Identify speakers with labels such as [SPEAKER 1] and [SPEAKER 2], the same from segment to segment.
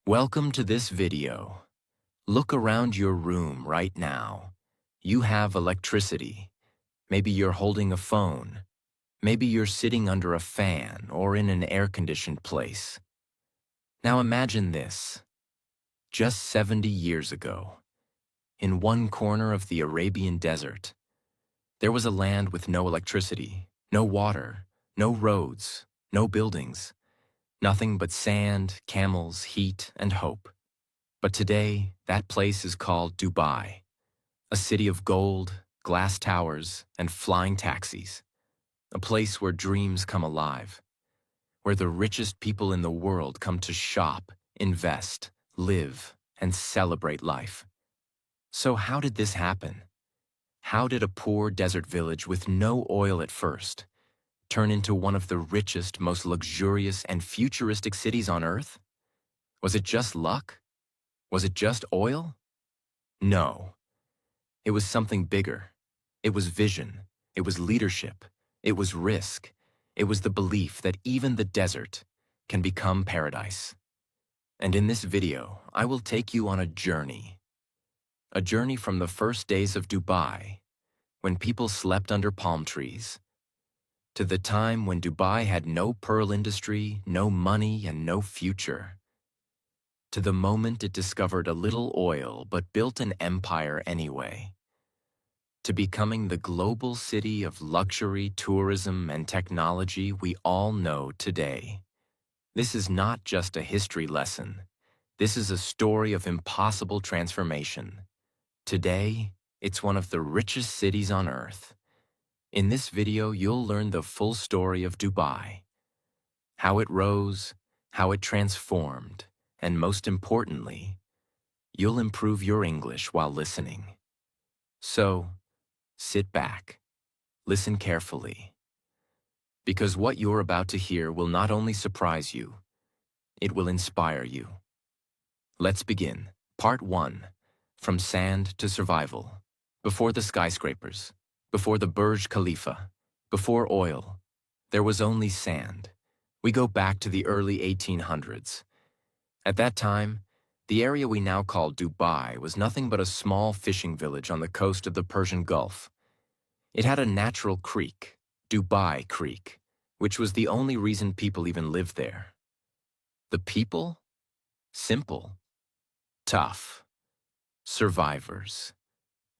[SPEAKER 1] Welcome to this video. Look around your room right now. You have electricity. Maybe you're holding a phone. Maybe you're sitting under a fan or in an air-conditioned place. Now imagine this. Just 70 years ago, in one corner of the Arabian desert, there was a land with no electricity, no water, no roads, no buildings, nothing but sand, camels, heat, and hope. But today, that place is called Dubai, a city of gold, glass towers, and flying taxis, a place where dreams come alive, where the richest people in the world come to shop, invest, live, and celebrate life. So how did this happen? How did a poor desert village with no oil at first turn into one of the richest, most luxurious, and futuristic cities on Earth? Was it just luck? Was it just oil? No. It was something bigger. It was vision. It was leadership. It was risk. It was the belief that even the desert can become paradise. And in this video, I will take you on a journey. A journey from the first days of Dubai, when people slept under palm trees, to the time when Dubai had no pearl industry, no money, and no future. To the moment it discovered a little oil but built an empire anyway. To becoming the global city of luxury, tourism, and technology we all know today. This is not just a history lesson. This is a story of impossible transformation. Today, it's one of the richest cities on Earth. In this video, you'll learn the full story of Dubai. How it rose, how it transformed, and most importantly, you'll improve your English while listening. So, sit back, listen carefully, because what you're about to hear will not only surprise you, it will inspire you. Let's begin. Part 1. From sand to survival. Before the skyscrapers, before the Burj Khalifa, before oil, there was only sand. We go back to the early 1800s. At that time, the area we now call Dubai was nothing but a small fishing village on the coast of the Persian Gulf. It had a natural creek, Dubai Creek, which was the only reason people even lived there. The people? Simple. Tough. Survivors.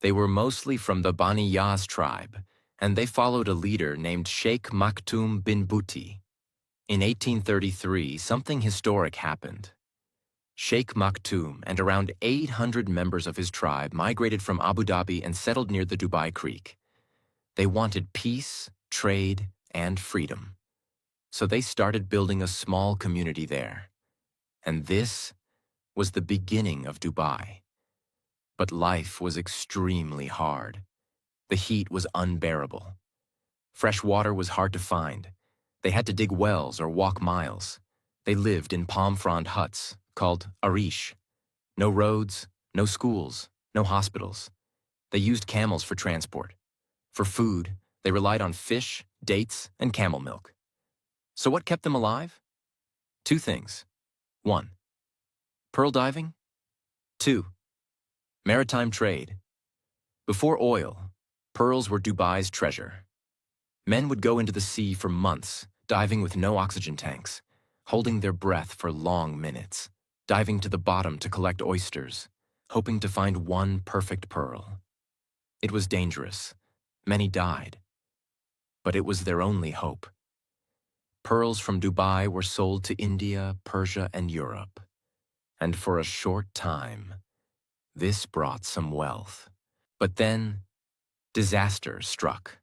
[SPEAKER 1] They were mostly from the Bani Yas tribe, and they followed a leader named Sheikh Maktoum bin Bouti. In 1833, something historic happened. Sheikh Maktoum and around 800 members of his tribe migrated from Abu Dhabi and settled near the Dubai Creek. They wanted peace, trade, and freedom. So they started building a small community there. And this was the beginning of Dubai. But life was extremely hard. The heat was unbearable. Fresh water was hard to find. They had to dig wells or walk miles. They lived in palm frond huts called arish. No roads, no schools, no hospitals. They used camels for transport. For food, they relied on fish, dates, and camel milk. So what kept them alive? Two things. 1. Pearl diving. 2. Maritime trade. Before oil, pearls were Dubai's treasure. Men would go into the sea for months, diving with no oxygen tanks, holding their breath for long minutes, diving to the bottom to collect oysters, hoping to find one perfect pearl. It was dangerous. Many died. But it was their only hope. Pearls from Dubai were sold to India, Persia, and Europe. And for a short time, this brought some wealth. But then, disaster struck.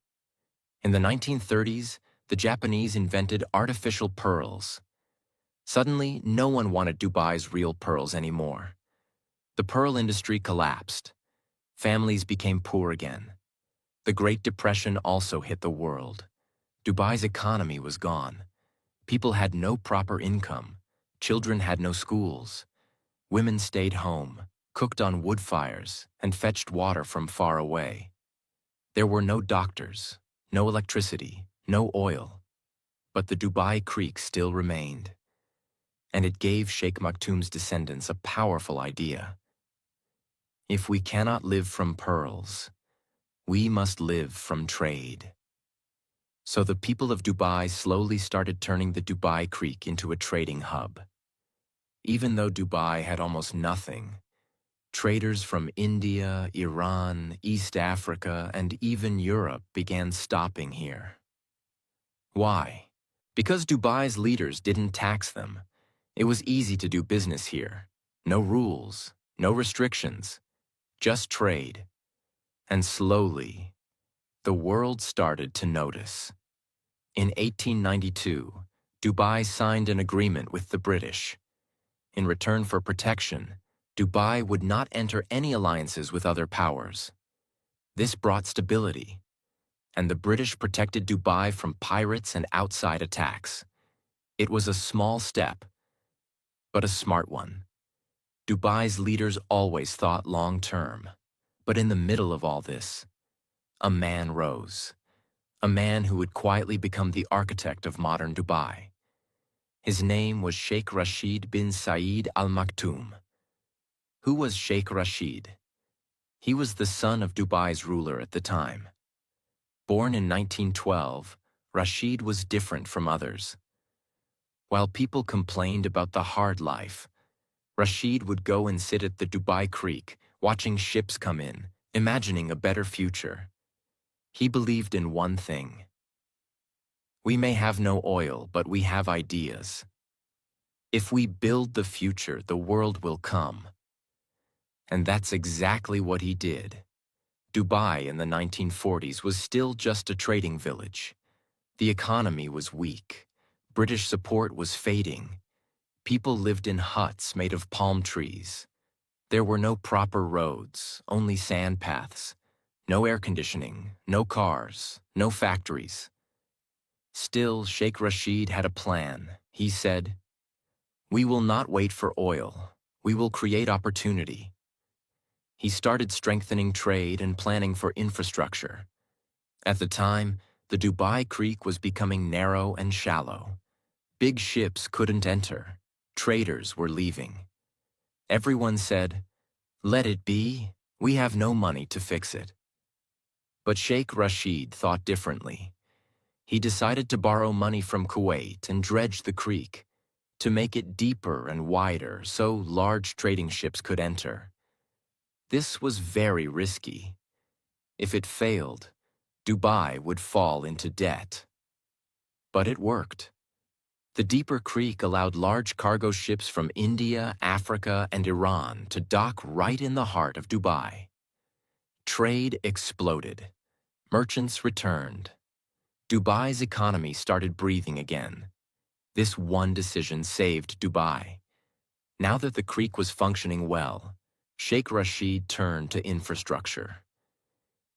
[SPEAKER 1] In the 1930s, the Japanese invented artificial pearls. Suddenly, no one wanted Dubai's real pearls anymore. The pearl industry collapsed. Families became poor again. The Great Depression also hit the world. Dubai's economy was gone. People had no proper income. Children had no schools. Women stayed home, cooked on wood fires, and fetched water from far away. There were no doctors, no electricity, no oil. But the Dubai Creek still remained. and it gave Sheikh Maktoum's descendants a powerful idea. If we cannot live from pearls, we must live from trade. So the people of Dubai slowly started turning the Dubai Creek into a trading hub. Even though Dubai had almost nothing, traders from India, Iran, East Africa, and even Europe began stopping here. Why? Because Dubai's leaders didn't tax them. It was easy to do business here. No rules, no restrictions, just trade. And slowly, the world started to notice. In 1892, Dubai signed an agreement with the British. In return for protection, Dubai would not enter any alliances with other powers. This brought stability, and the British protected Dubai from pirates and outside attacks. It was a small step, but a smart one. Dubai's leaders always thought long-term. But in the middle of all this, a man rose. A man who would quietly become the architect of modern Dubai. His name was Sheikh Rashid bin Saeed Al Maktoum. Who was Sheikh Rashid? He was the son of Dubai's ruler at the time. Born in 1912, Rashid was different from others. While people complained about the hard life, Rashid would go and sit at the Dubai Creek, watching ships come in, imagining a better future. He believed in one thing. We may have no oil, but we have ideas. If we build the future, the world will come. And that's exactly what he did. Dubai in the 1940s was still just a trading village. The economy was weak. British support was fading. People lived in huts made of palm trees. There were no proper roads, only sand paths. No air conditioning, no cars, no factories. Still, Sheikh Rashid had a plan. He said, "We will not wait for oil. We will create opportunity." He started strengthening trade and planning for infrastructure. At the time, the Dubai Creek was becoming narrow and shallow. Big ships couldn't enter. Traders were leaving. Everyone said, "Let it be. We have no money to fix it." But Sheikh Rashid thought differently. He decided to borrow money from Kuwait and dredge the creek, to make it deeper and wider so large trading ships could enter. This was very risky. If it failed, Dubai would fall into debt. But it worked. The deeper creek allowed large cargo ships from India, Africa, and Iran to dock right in the heart of Dubai. Trade exploded. Merchants returned. Dubai's economy started breathing again. This one decision saved Dubai. Now that the creek was functioning well, Sheikh Rashid turned to infrastructure.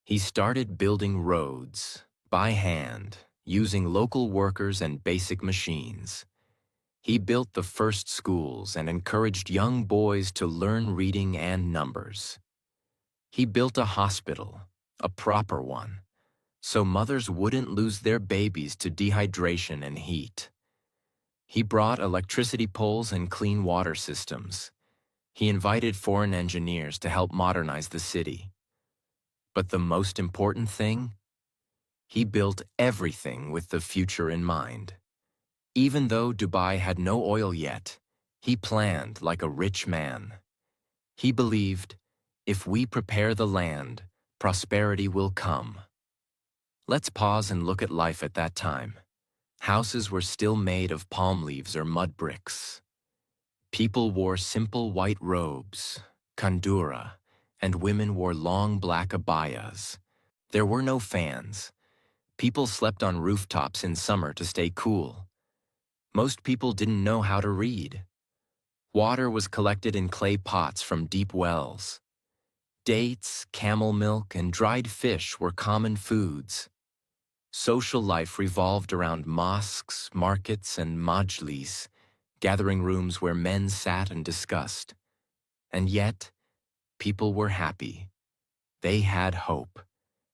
[SPEAKER 1] He started building roads by hand, using local workers and basic machines. He built the first schools and encouraged young boys to learn reading and numbers. He built a hospital, a proper one, so mothers wouldn't lose their babies to dehydration and heat. He brought electricity poles and clean water systems. He invited foreign engineers to help modernize the city. But the most important thing? He built everything with the future in mind. Even though Dubai had no oil yet, he planned like a rich man. He believed, if we prepare the land, prosperity will come. Let's pause and look at life at that time. Houses were still made of palm leaves or mud bricks. People wore simple white robes, kandura, and women wore long black abayas. There were no fans. People slept on rooftops in summer to stay cool. Most people didn't know how to read. Water was collected in clay pots from deep wells. Dates, camel milk, and dried fish were common foods. Social life revolved around mosques, markets, and majlis, gathering rooms where men sat and discussed. And yet, people were happy. They had hope,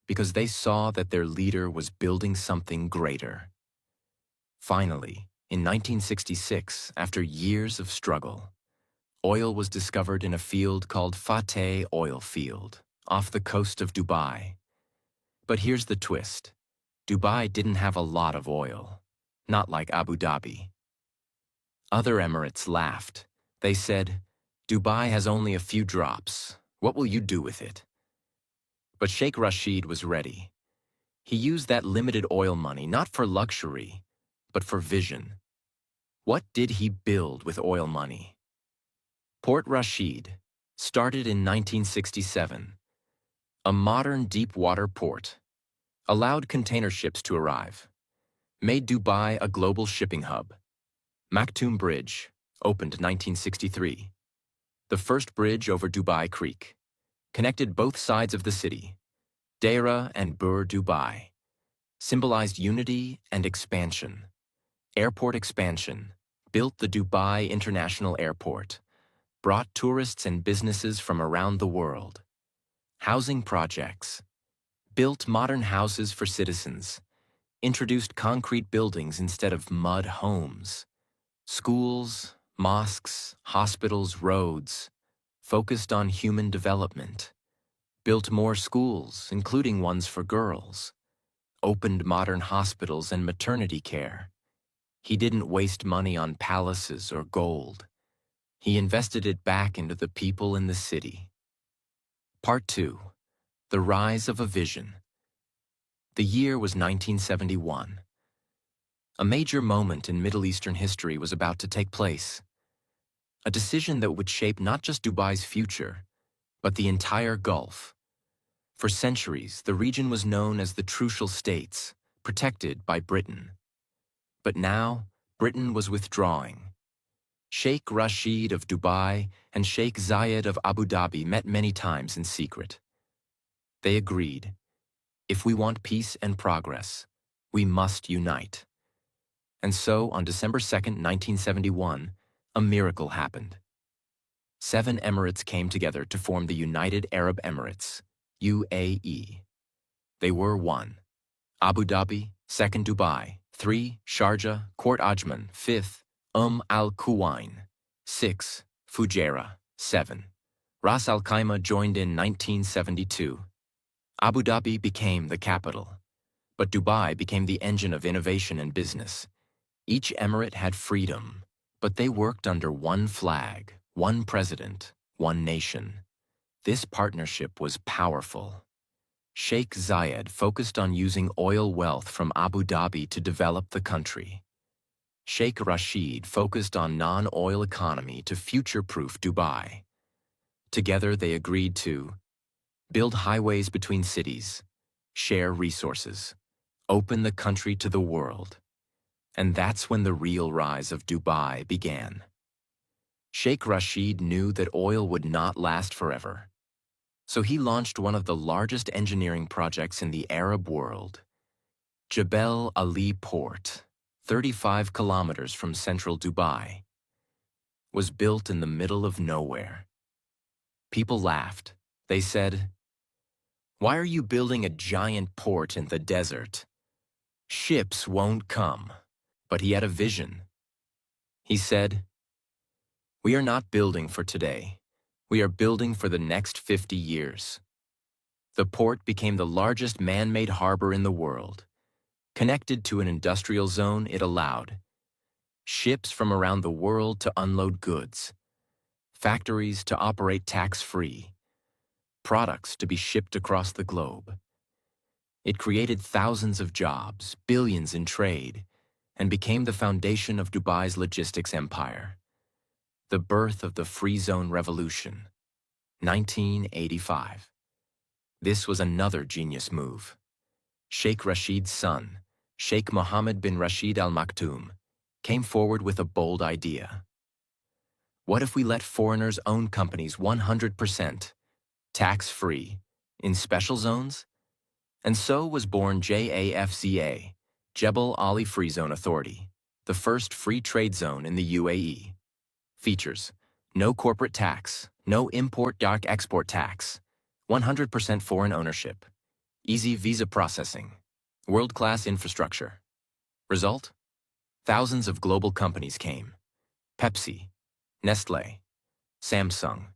[SPEAKER 1] because they saw that their leader was building something greater. Finally, In 1966, after years of struggle, oil was discovered in a field called Fateh Oil Field, off the coast of Dubai. But here's the twist. Dubai didn't have a lot of oil, not like Abu Dhabi. Other emirates laughed. They said, "Dubai has only a few drops. What will you do with it?" But Sheikh Rashid was ready. He used that limited oil money not for luxury, but for vision. What did he build with oil money? Port Rashid, started in 1967, a modern deep-water port, allowed container ships to arrive, made Dubai a global shipping hub. Maktoum Bridge, opened 1963, the first bridge over Dubai Creek, connected both sides of the city. Deira and Bur Dubai, symbolized unity and expansion. Airport expansion, built the Dubai International Airport, brought tourists and businesses from around the world. Housing projects, built modern houses for citizens, introduced concrete buildings instead of mud homes. Schools, mosques, hospitals, roads, focused on human development. Built more schools, including ones for girls. Opened modern hospitals and maternity care. He didn't waste money on palaces or gold. He invested it back into the people in the city. Part 2. The Rise of a Vision. The year was 1971. A major moment in Middle Eastern history was about to take place. A decision that would shape not just Dubai's future, but the entire Gulf. For centuries, the region was known as the Trucial States, protected by Britain. But now, Britain was withdrawing. Sheikh Rashid of Dubai and Sheikh Zayed of Abu Dhabi met many times in secret. They agreed, if we want peace and progress, we must unite. And so, on December 2nd, 1971, a miracle happened. 7 emirates came together to form the United Arab Emirates, UAE. They were 1. Abu Dhabi, 2nd Dubai, 3. Sharjah, Port Ajman, 5th, Al Quwain, 6. Fujairah, 7. Ras Al Khaimah joined in 1972. Abu Dhabi became the capital, but Dubai became the engine of innovation and business. Each emirate had freedom, but they worked under one flag, one president, one nation. This partnership was powerful. Sheikh Zayed focused on using oil wealth from Abu Dhabi to develop the country. Sheikh Rashid focused on non-oil economy to future-proof Dubai. Together they agreed to build highways between cities, share resources, open the country to the world. And that's when the real rise of Dubai began. Sheikh Rashid knew that oil would not last forever. So he launched one of the largest engineering projects in the Arab world. Jebel Ali Port, 35 kilometers from central Dubai, was built in the middle of nowhere. People laughed. They said, "Why are you building a giant port in the desert? Ships won't come." But he had a vision. He said, "We are not building for today. We are building for the next 50 years. The port became the largest man-made harbor in the world. Connected to an industrial zone, it allowed ships from around the world to unload goods, factories to operate tax-free, products to be shipped across the globe. It created thousands of jobs, billions in trade, and became the foundation of Dubai's logistics empire. The birth of the Free Zone Revolution, 1985. This was another genius move. Sheikh Rashid's son, Sheikh Mohammed bin Rashid Al Maktoum, came forward with a bold idea. What if we let foreigners own companies 100%, tax-free, in special zones? And so was born JAFZA, Jebel Ali Free Zone Authority, the first free trade zone in the UAE. Features: no corporate tax, no import-export tax, 100% foreign ownership, easy visa processing, world-class infrastructure. Result? Thousands of global companies came: Pepsi, Nestle, Samsung,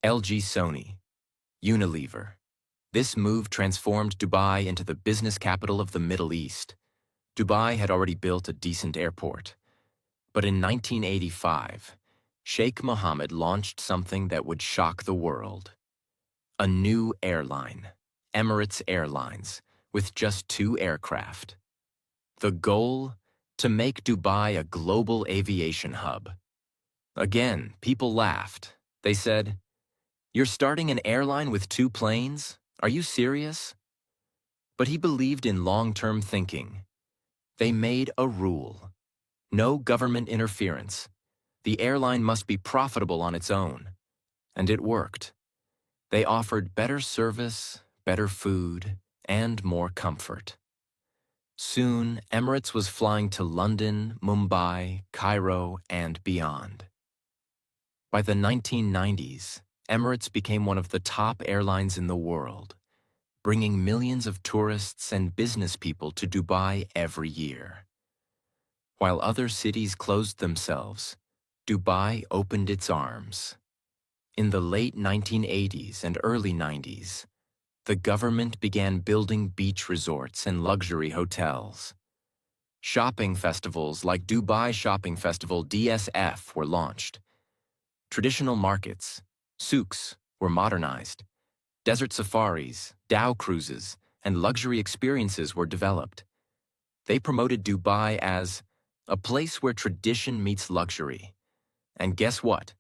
[SPEAKER 1] LG, Sony, Unilever. This move transformed Dubai into the business capital of the Middle East. Dubai had already built a decent airport. But in 1985, Sheikh Mohammed launched something that would shock the world. A new airline, Emirates Airlines, with just 2 aircraft. The goal? To make Dubai a global aviation hub. Again, people laughed. They said, "You're starting an airline with 2 planes? Are you serious?" But he believed in long-term thinking. They made a rule. No government interference. The airline must be profitable on its own. And it worked. They offered better service, better food, and more comfort. Soon, Emirates was flying to London, Mumbai, Cairo, and beyond. By the 1990s, Emirates became one of the top airlines in the world, bringing millions of tourists and business people to Dubai every year. While other cities closed themselves, Dubai opened its arms. In the late 1980s and early 90s, the government began building beach resorts and luxury hotels. Shopping festivals like Dubai Shopping Festival (DSF) were launched. Traditional markets, souks, were modernized. Desert safaris, dhow cruises, and luxury experiences were developed. They promoted Dubai as a place where tradition meets luxury. And guess what?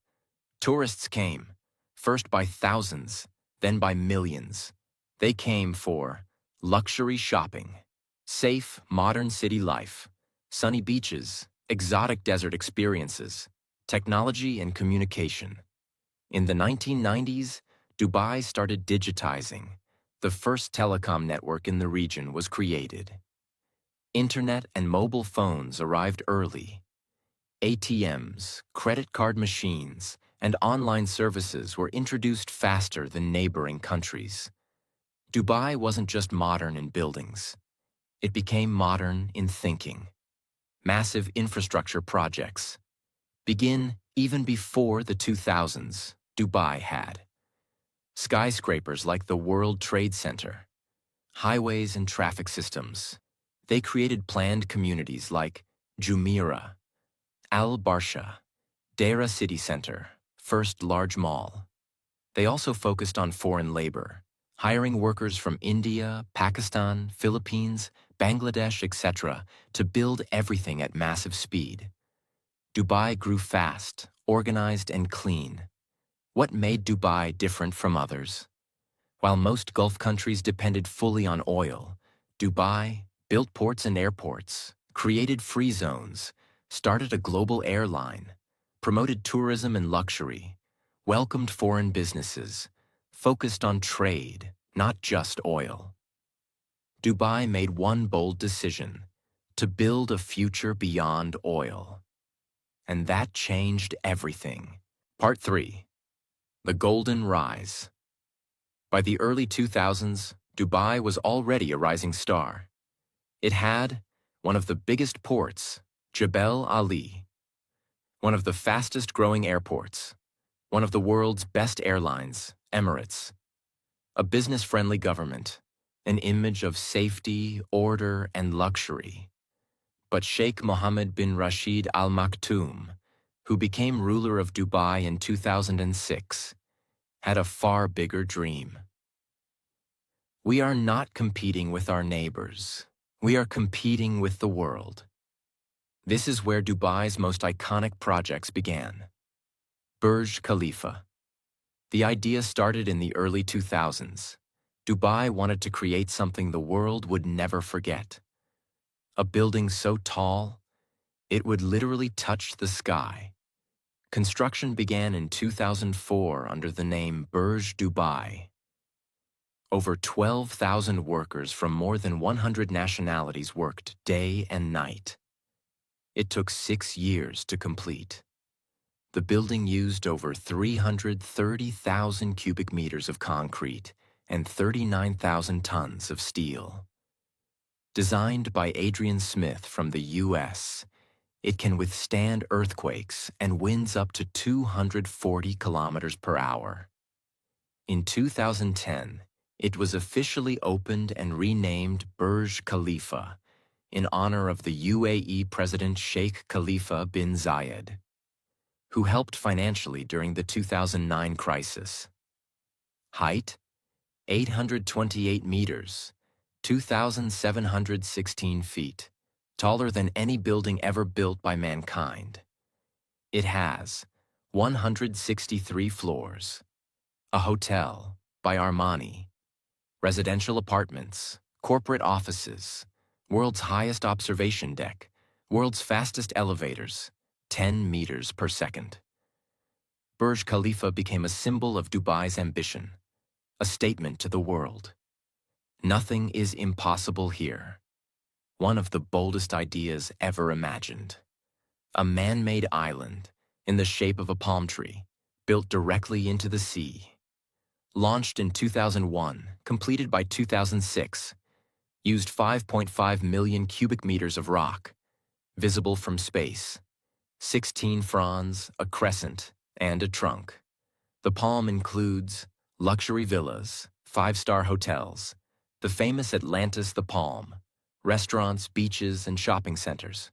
[SPEAKER 1] Tourists came, first by thousands, then by millions. They came for luxury shopping, safe, modern city life, sunny beaches, exotic desert experiences, technology and communication. In the 1990s, Dubai started digitizing. The first telecom network in the region was created. Internet and mobile phones arrived early. ATMs, credit card machines, and online services were introduced faster than neighboring countries. Dubai wasn't just modern in buildings. It became modern in thinking. Massive infrastructure projects begin even before the 2000s. Dubai had skyscrapers like the World Trade Center, highways and traffic systems. They created planned communities like Jumeirah, Al Barsha, Deira City Center, first large mall. They also focused on foreign labor, hiring workers from India, Pakistan, Philippines, Bangladesh, etc., to build everything at massive speed. Dubai grew fast, organized, and clean. What made Dubai different from others? While most Gulf countries depended fully on oil, Dubai built ports and airports, created free zones, started a global airline, promoted tourism and luxury, welcomed foreign businesses, focused on trade, not just oil. Dubai made one bold decision: to build a future beyond oil. And that changed everything. Part 3. The Golden Rise. By the early 2000s, Dubai was already a rising star. It had one of the biggest ports, Jebel Ali, one of the fastest-growing airports, one of the world's best airlines, Emirates, a business-friendly government, an image of safety, order, and luxury. But Sheikh Mohammed bin Rashid Al Maktoum, who became ruler of Dubai in 2006, had a far bigger dream. We are not competing with our neighbors. We are competing with the world. This is where Dubai's most iconic projects began. Burj Khalifa. The idea started in the early 2000s. Dubai wanted to create something the world would never forget. A building so tall, it would literally touch the sky. Construction began in 2004 under the name Burj Dubai. Over 12,000 workers from more than 100 nationalities worked day and night. It took 6 years to complete. The building used over 330,000 cubic meters of concrete and 39,000 tons of steel. Designed by Adrian Smith from the U.S., It can withstand earthquakes and winds up to 240 kilometers per hour. In 2010, it was officially opened and renamed Burj Khalifa in honor of the UAE President Sheikh Khalifa bin Zayed, who helped financially during the 2009 crisis. Height: 828 meters, 2,716 feet, taller than any building ever built by mankind. It has 163 floors, a hotel by Armani, residential apartments, corporate offices, world's highest observation deck, world's fastest elevators, 10 meters per second. Burj Khalifa became a symbol of Dubai's ambition, a statement to the world. Nothing is impossible here. One of the boldest ideas ever imagined. A man-made island in the shape of a palm tree, built directly into the sea. Launched in 2001, completed by 2006, used 5.5 million cubic meters of rock, visible from space, 16 fronds, a crescent, and a trunk. The palm includes luxury villas, 5-star hotels, the famous Atlantis the Palm, restaurants, beaches, and shopping centers.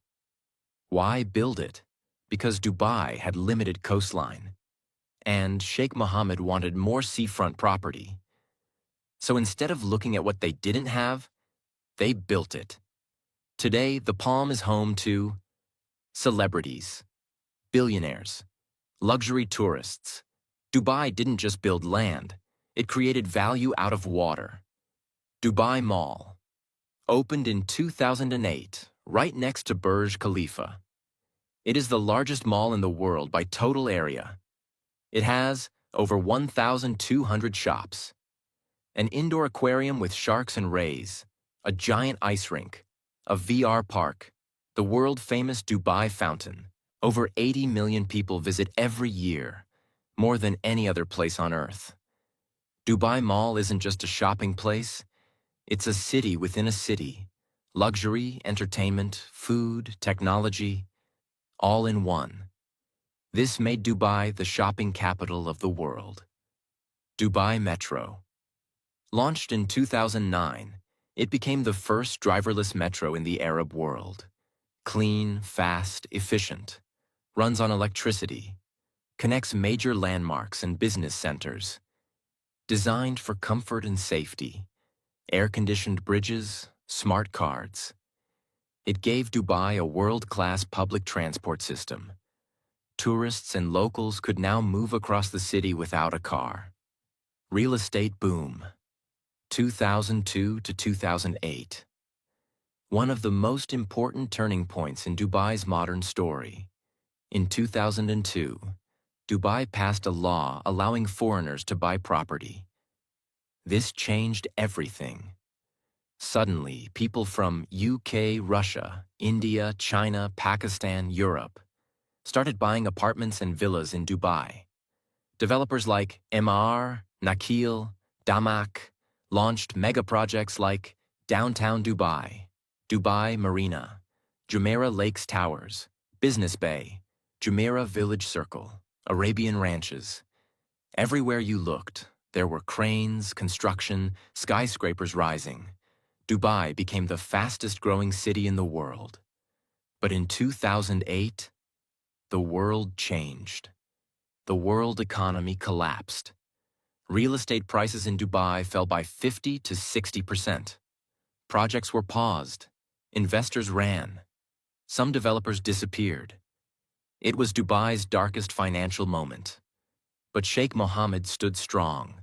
[SPEAKER 1] Why build it? Because Dubai had limited coastline, and Sheikh Mohammed wanted more seafront property. So instead of looking at what they didn't have, they built it. Today, the Palm is home to celebrities, billionaires, luxury tourists. Dubai didn't just build land, it created value out of water. Dubai Mall, opened in 2008, right next to Burj Khalifa. It is the largest mall in the world by total area. It has over 1,200 shops, an indoor aquarium with sharks and rays, a giant ice rink, a VR park, the world-famous Dubai Fountain. Over 80 million people visit every year, more than any other place on Earth. Dubai Mall isn't just a shopping place, it's a city within a city. Luxury, entertainment, food, technology, all in one. This made Dubai the shopping capital of the world. Dubai Metro. Launched in 2009, it became the first driverless metro in the Arab world. Clean, fast, efficient. Runs on electricity. Connects major landmarks and business centers. Designed for comfort and safety. Air-conditioned bridges, smart cards. It gave Dubai a world-class public transport system. Tourists and locals could now move across the city without a car. Real estate boom. 2002 to 2008. One of the most important turning points in Dubai's modern story. In 2002, Dubai passed a law allowing foreigners to buy property. This changed everything. Suddenly, people from UK, Russia, India, China, Pakistan, Europe started buying apartments and villas in Dubai. Developers like Emaar, Nakheel, Damak launched mega projects like Downtown Dubai, Dubai Marina, Jumeirah Lakes Towers, Business Bay, Jumeirah Village Circle, Arabian Ranches. Everywhere you looked, there were cranes, construction, skyscrapers rising. Dubai became the fastest-growing city in the world. But in 2008, the world changed. The world economy collapsed. Real estate prices in Dubai fell by 50 to 60%. Projects were paused. Investors ran. Some developers disappeared. It was Dubai's darkest financial moment. But Sheikh Mohammed stood strong.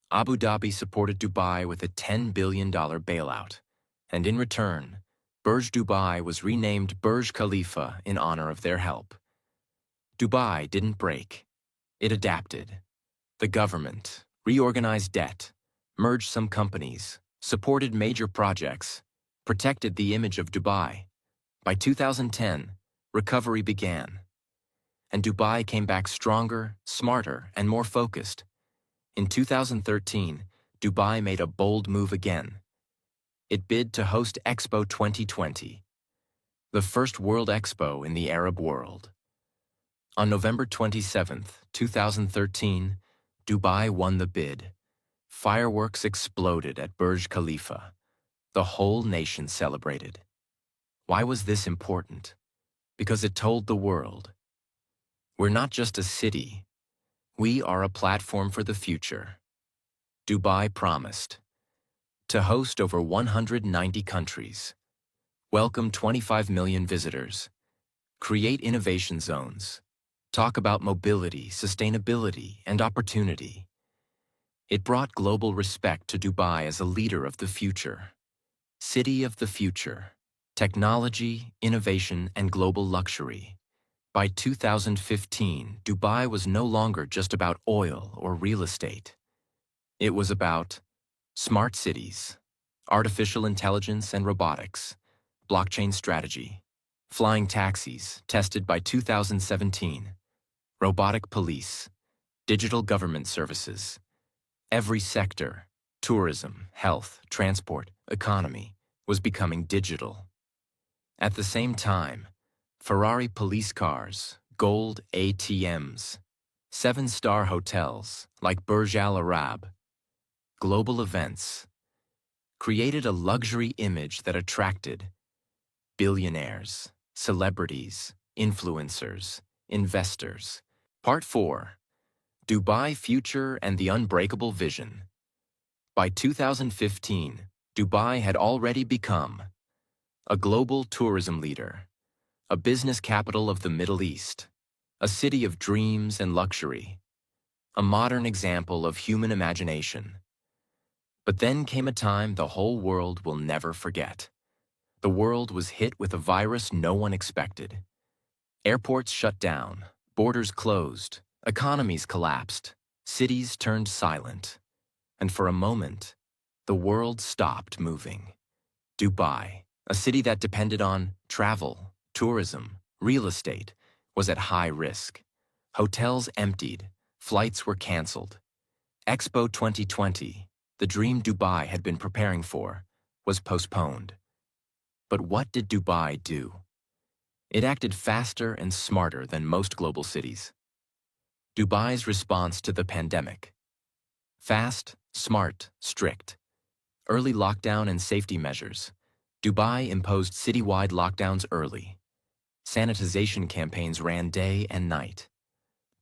[SPEAKER 1] Abu Dhabi supported Dubai with a $10 billion bailout, and in return, Burj Dubai was renamed Burj Khalifa in honor of their help. Dubai didn't break. It adapted. The government reorganized debt, merged some companies, supported major projects, protected the image of Dubai. By 2010, recovery began. And Dubai came back stronger, smarter, and more focused. In 2013, Dubai made a bold move again. It bid to host Expo 2020. the first World Expo in the Arab world. On November 27, 2013, Dubai won the bid. Fireworks exploded at Burj Khalifa. The whole nation celebrated. Why was this important? Because it told the world, we're not just a city, we are a platform for the future. Dubai promised to host over 190 countries, welcome 25 million visitors, create innovation zones, talk about mobility, sustainability, and opportunity. It brought global respect to Dubai as a leader of the future. City of the future, technology, innovation, and global luxury. By 2015, Dubai was no longer just about oil or real estate. It was about smart cities, artificial intelligence and robotics, blockchain strategy, flying taxis tested by 2017, robotic police, digital government services. Every sector, tourism, health, transport, economy, was becoming digital. At the same time, Ferrari police cars, gold ATMs, 7-star hotels like Burj Al Arab, global events, created a luxury image that attracted billionaires, celebrities, influencers, investors. Part 4. Dubai Future and the Unbreakable Vision. By 2015, Dubai had already become a global tourism leader, a business capital of the Middle East, a city of dreams and luxury, a modern example of human imagination. But then came a time the whole world will never forget. The world was hit with a virus no one expected. Airports shut down, borders closed, economies collapsed, cities turned silent. And for a moment, the world stopped moving. Dubai, a city that depended on travel, tourism, real estate, was at high risk. Hotels emptied, flights were canceled. Expo 2020, the dream Dubai had been preparing for, was postponed. But what did Dubai do? It acted faster and smarter than most global cities. Dubai's response to the pandemic. Fast, smart, strict. Early lockdown and safety measures. Dubai imposed citywide lockdowns early. Sanitization campaigns ran day and night.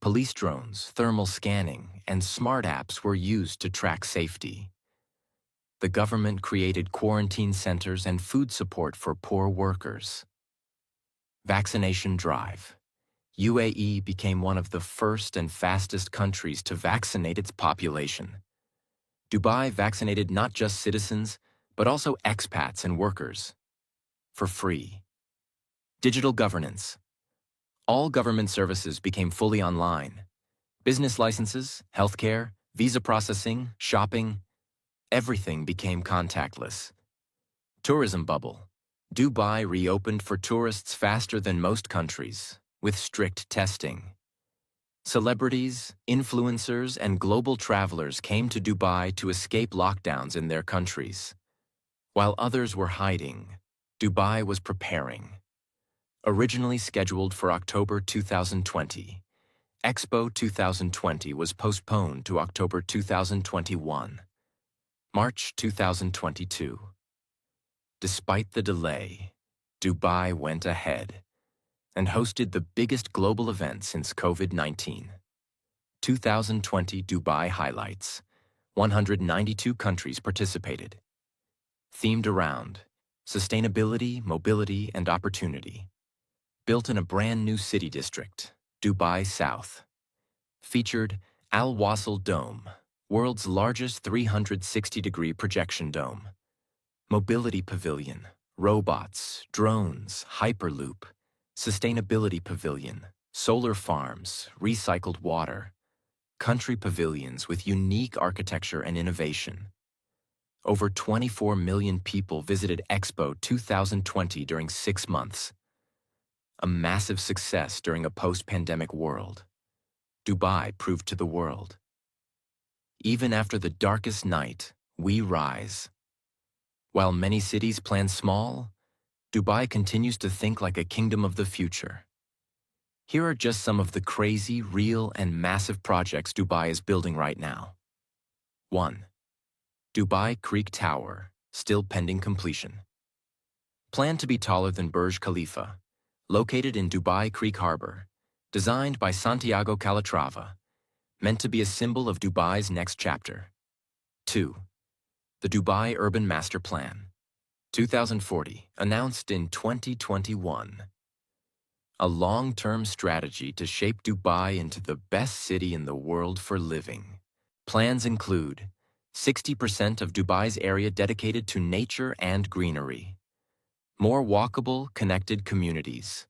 [SPEAKER 1] Police drones, thermal scanning, and smart apps were used to track safety. The government created quarantine centers and food support for poor workers. Vaccination drive. UAE became one of the first and fastest countries to vaccinate its population. Dubai vaccinated not just citizens, but also expats and workers. For free. Digital governance. All government services became fully online. Business licenses, healthcare, visa processing, shopping, everything became contactless. Tourism bubble. Dubai reopened for tourists faster than most countries, with strict testing. Celebrities, influencers, and global travelers came to Dubai to escape lockdowns in their countries. While others were hiding, Dubai was preparing. Originally scheduled for October 2020, Expo 2020 was postponed to October 2021. March 2022. Despite the delay, Dubai went ahead and hosted the biggest global event since COVID-19. 2020 Dubai highlights. 192 countries participated. Themed around sustainability, mobility, and opportunity. Built in a brand new city district, Dubai South. Featured Al Wasl Dome, world's largest 360-degree projection dome. Mobility Pavilion, robots, drones, Hyperloop, Sustainability Pavilion, solar farms, recycled water, country pavilions with unique architecture and innovation. Over 24 million people visited Expo 2020 during 6 months. A massive success during a post-pandemic world. Dubai proved to the world. Even after the darkest night, we rise. While many cities plan small, Dubai continues to think like a kingdom of the future. Here are just some of the crazy, real, and massive projects Dubai is building right now. 1. Dubai Creek Tower, still pending completion. Planned to be taller than Burj Khalifa, located in Dubai Creek Harbor, designed by Santiago Calatrava, meant to be a symbol of Dubai's next chapter. 2. The Dubai Urban Master Plan, 2040, announced in 2021. A long-term strategy to shape Dubai into the best city in the world for living. Plans include 60% of Dubai's area dedicated to nature and greenery, more walkable, connected communities,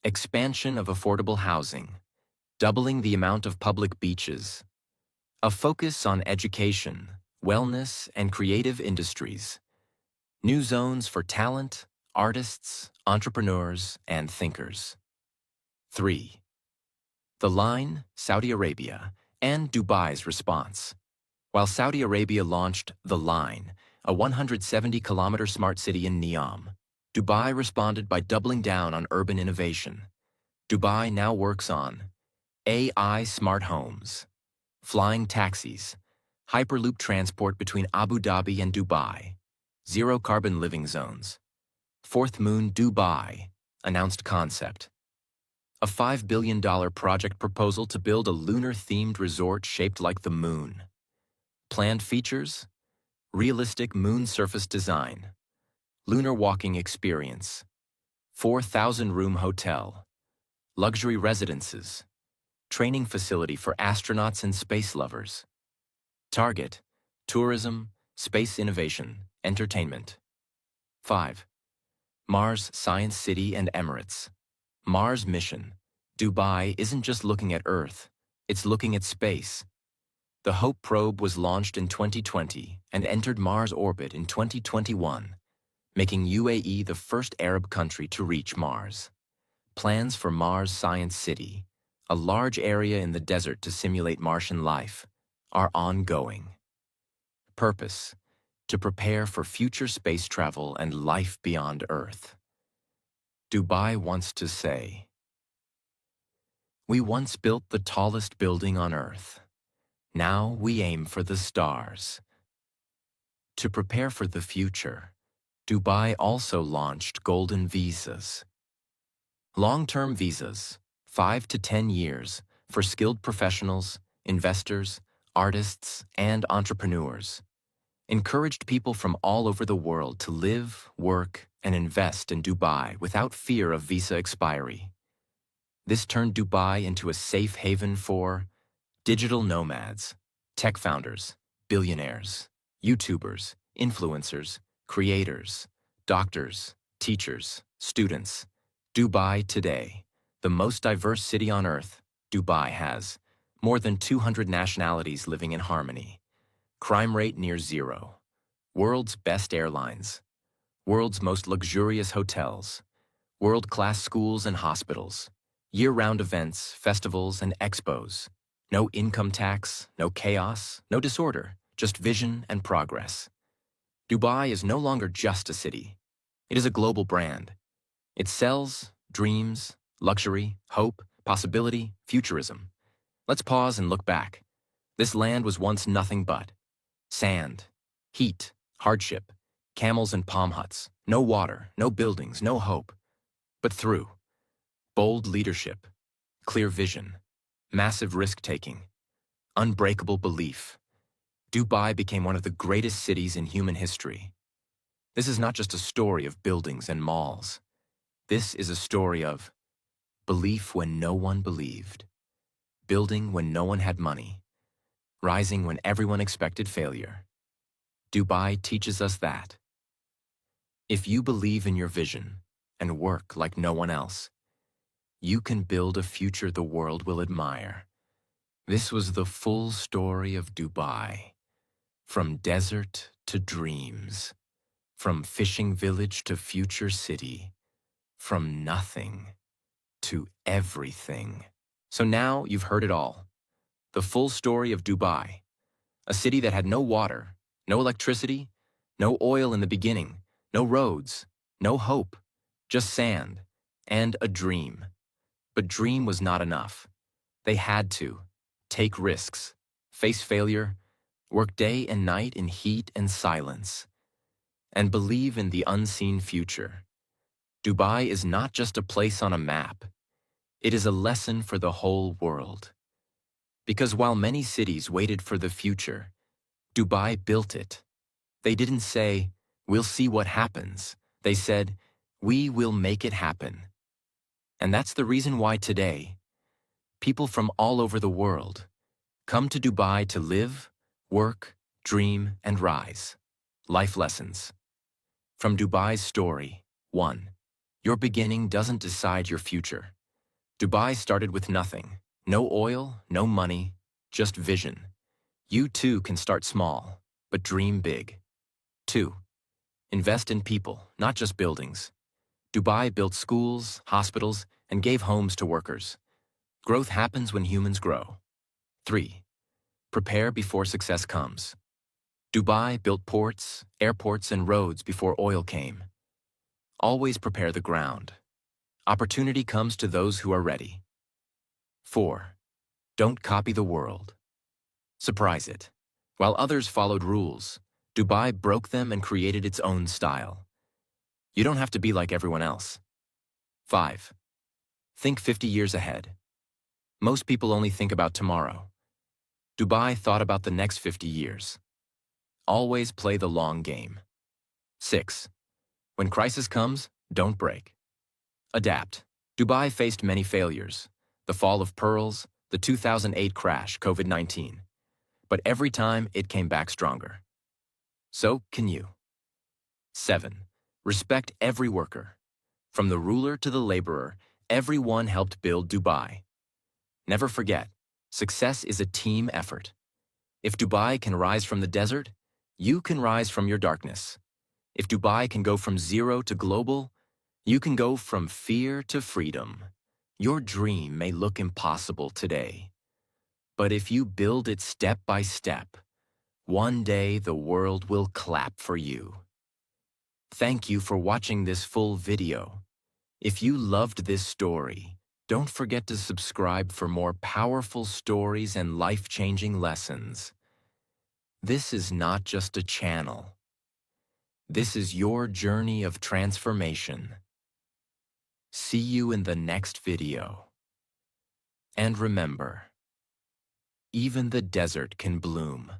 [SPEAKER 1] expansion of affordable housing, doubling the amount of public beaches, a focus on education, wellness, and creative industries, new zones for talent, artists, entrepreneurs, and thinkers. 3. The Line, Saudi Arabia, and Dubai's response. While Saudi Arabia launched The Line, a 170-kilometer smart city in Neom, Dubai responded by doubling down on urban innovation. Dubai now works on AI smart homes, flying taxis, Hyperloop transport between Abu Dhabi and Dubai, zero-carbon living zones. Fourth Moon Dubai, announced concept. A $5 billion project proposal to build a lunar-themed resort shaped like the moon. Planned features: realistic moon surface design, lunar walking experience, 4,000-room hotel, luxury residences, training facility for astronauts and space lovers. Target: tourism, space innovation, entertainment. 5. Mars Science City and Emirates. Mars mission. Dubai isn't just looking at Earth, it's looking at space. The Hope probe was launched in 2020 and entered Mars orbit in 2021, making UAE the first Arab country to reach Mars. Plans for Mars Science City, a large area in the desert to simulate Martian life, are ongoing. Purpose: to prepare for future space travel and life beyond Earth. Dubai wants to say, "We once built the tallest building on Earth. Now we aim for the stars." To prepare for the future, Dubai also launched Golden Visas. Long-term visas, 5 to 10 years, for skilled professionals, investors, artists, and entrepreneurs, encouraged people from all over the world to live, work, and invest in Dubai without fear of visa expiry. This turned Dubai into a safe haven for digital nomads, tech founders, billionaires, YouTubers, influencers, creators, doctors, teachers, students. Dubai today, the most diverse city on Earth. Dubai has more than 200 nationalities living in harmony. Crime rate near zero. World's best airlines. World's most luxurious hotels. World-class schools and hospitals. Year-round events, festivals, and expos. No income tax, no chaos, no disorder, just vision and progress. Dubai is no longer just a city. It is a global brand. It sells dreams, luxury, hope, possibility, futurism. Let's pause and look back. This land was once nothing but sand, heat, hardship, camels and palm huts, no water, no buildings, no hope. But through bold leadership, clear vision, massive risk-taking, unbreakable belief, Dubai became one of the greatest cities in human history. This is not just a story of buildings and malls. This is a story of belief when no one believed, building when no one had money, rising when everyone expected failure. Dubai teaches us that if you believe in your vision and work like no one else, you can build a future the world will admire. This was the full story of Dubai, from desert to dreams, from fishing village to future city, from nothing to everything. So now you've heard it all. The full story of Dubai, a city that had no water, no electricity, no oil in the beginning, no roads, no hope, just sand and a dream. But dream was not enough. They had to take risks, face failure, work day and night in heat and silence, and believe in the unseen future. Dubai is not just a place on a map. It is a lesson for the whole world. Because while many cities waited for the future, Dubai built it. They didn't say, "We'll see what happens." They said, "We will make it happen." And that's the reason why today, people from all over the world come to Dubai to live, work, dream, and rise. Life lessons. From Dubai's story, 1. Your beginning doesn't decide your future. Dubai started with nothing. No oil, no money, just vision. You too can start small, but dream big. 2. Invest in people, not just buildings. Dubai built schools, hospitals, and gave homes to workers. Growth happens when humans grow. 3. Prepare before success comes. Dubai built ports, airports, and roads before oil came. Always prepare the ground. Opportunity comes to those who are ready. 4. Don't copy the world. Surprise it. While others followed rules, Dubai broke them and created its own style. You don't have to be like everyone else. 5. Think 50 years ahead. Most people only think about tomorrow. Dubai thought about the next 50 years. Always play the long game. 6. When crisis comes, don't break. Adapt. Dubai faced many failures. The fall of Pearls, the 2008 crash, COVID-19. But every time, it came back stronger. So can you. 7. Respect every worker. From the ruler to the laborer, everyone helped build Dubai. Never forget, success is a team effort. If Dubai can rise from the desert, you can rise from your darkness. If Dubai can go from zero to global, you can go from fear to freedom. Your dream may look impossible today. But if you build it step by step, one day the world will clap for you. Thank you for watching this full video. If you loved this story, don't forget to subscribe for more powerful stories and life-changing lessons. This is not just a channel. This is your journey of transformation. See you in the next video. And remember, even the desert can bloom.